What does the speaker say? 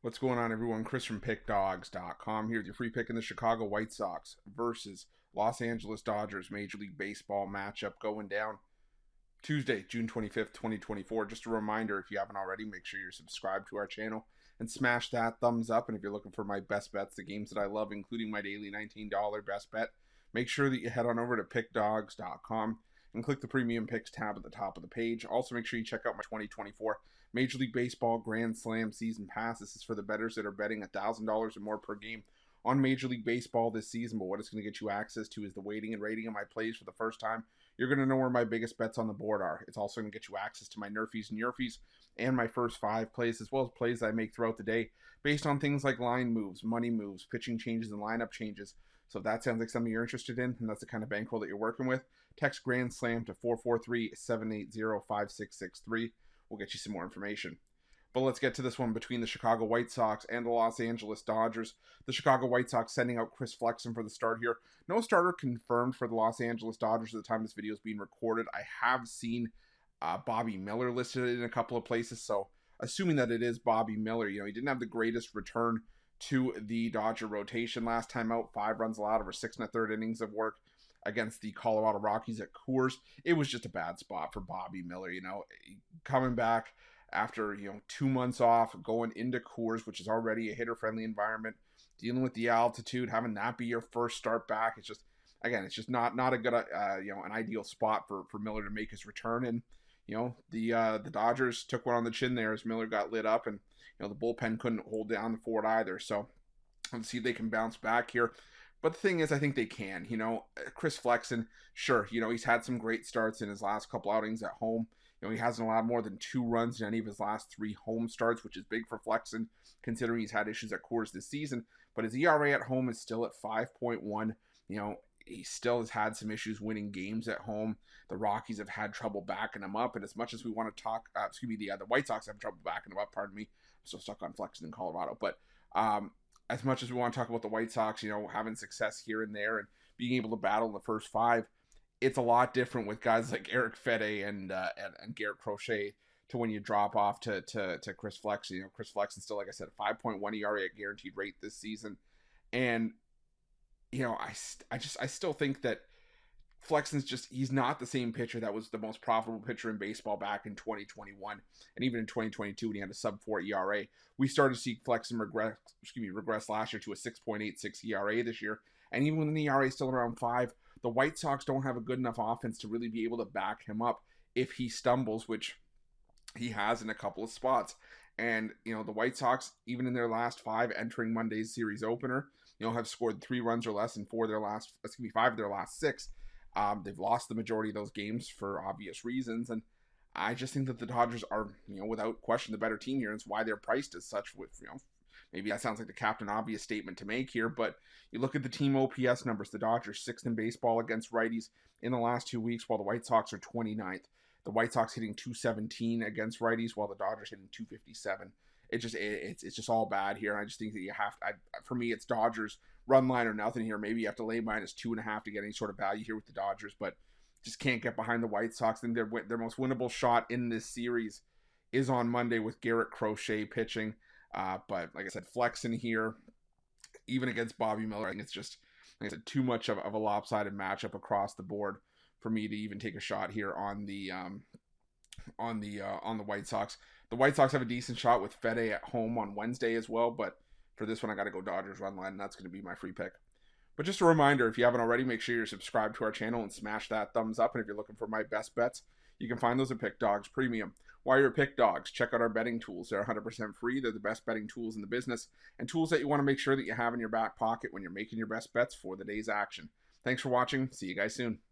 What's going on, everyone? Chris from Pickdawgz.com here with your free pick in the Chicago White Sox versus Los Angeles Dodgers Major League Baseball matchup going down Tuesday, June 25th, 2024. Just a reminder, if you haven't already, make sure you're subscribed to our channel and smash that thumbs up. And if you're looking for my best bets, the games that I love, including my daily $19 best bet, make sure that you head on over to Pickdawgz.com and click the Premium Picks tab at the top of the page. Also, make sure you check out my 2024 Major League Baseball Grand Slam Season Pass. This is for the bettors that are betting $1,000 or more per game on Major League Baseball this season. But what it's going to get you access to is the weighting and rating of my plays for the first time. You're going to know where my biggest bets on the board are. It's also going to get you access to my Nerfies and Yerfies and my first 5 plays, as well as plays that I make throughout the day based on things like line moves, money moves, pitching changes, and lineup changes. So if that sounds like something you're interested in, and that's the kind of bankroll that you're working with, text Grand Slam to 443-780-5663. We'll get you some more information. But let's get to this one between the Chicago White Sox and the Los Angeles Dodgers. The Chicago White Sox sending out Chris Flexen for the start here. No starter confirmed for the Los Angeles Dodgers at the time this video is being recorded. I have seen Bobby Miller listed in a couple of places, so assuming that it is Bobby Miller, he didn't have the greatest return to the Dodger rotation last time out. 5 runs allowed over 6 1/3 innings of work against the Colorado Rockies at Coors. It was just a bad spot for Bobby Miller, coming back after 2 months off, going into Coors, which is already a hitter-friendly environment, dealing with the altitude, having that be your first start back. It's just, again, it's just not a good an ideal spot for Miller to make his return. And the Dodgers took one on the chin there as Miller got lit up, and the bullpen couldn't hold down the fort either. So let's see if they can bounce back here. But the thing is, I think they can. Chris Flexen, sure, he's had some great starts in his last couple outings at home. He hasn't allowed more than 2 runs in any of his last 3 home starts, which is big for Flexen, considering he's had issues at Coors this season. But his ERA at home is still at 5.1. He still has had some issues winning games at home. The Rockies have had trouble backing him up. And as much as we want to talk, the White Sox have trouble backing him up, pardon me. I'm still stuck on Flexen in Colorado. But as much as we want to talk about the White Sox, having success here and there and being able to battle in the first 5, it's a lot different with guys like Eric Fede and Garrett Crochet to when you drop off to Chris Flexen. Chris Flexen still, like I said, 5.1 ERA at guaranteed rate this season. And, I still think that Flexen's he's not the same pitcher that was the most profitable pitcher in baseball back in 2021 and even in 2022 when he had a sub-4 ERA. We started to see Flexen regress last year to a 6.86 ERA this year. And even when the ERA is still around 5, the White Sox don't have a good enough offense to really be able to back him up if he stumbles, which he has in a couple of spots. And, the White Sox, even in their last 5 entering Monday's series opener, have scored 3 runs or less in 5 of their last 6. They've lost the majority of those games for obvious reasons. And I just think that the Dodgers are, without question, the better team here. And it's why they're priced as such with, maybe that sounds like the Captain Obvious statement to make here, but you look at the team OPS numbers. The Dodgers 6th in baseball against righties in the last 2 weeks, while the White Sox are 29th. The White Sox hitting 217 against righties, while the Dodgers hitting 257. It's just all bad here. I just think that you have to, for me, it's Dodgers run line or nothing here. Maybe you have to lay -2.5 to get any sort of value here with the Dodgers, but just can't get behind the White Sox. And their most winnable shot in this series is on Monday with Garrett Crochet pitching. But like I said, Flexen here, even against Bobby Miller, I think it's just, like I said, too much of a lopsided matchup across the board for me to even take a shot here on the White Sox. The White Sox have a decent shot with Fede at home on Wednesday as well, but for this one, I got to go Dodgers run line, and that's going to be my free pick. But just a reminder, if you haven't already, make sure you're subscribed to our channel and smash that thumbs up. And if you're looking for my best bets, you can find those at Pick Dawgz Premium. While you're at Pick Dawgz, check out our betting tools. They're 100% free. They're the best betting tools in the business and tools that you want to make sure that you have in your back pocket when you're making your best bets for the day's action. Thanks for watching. See you guys soon.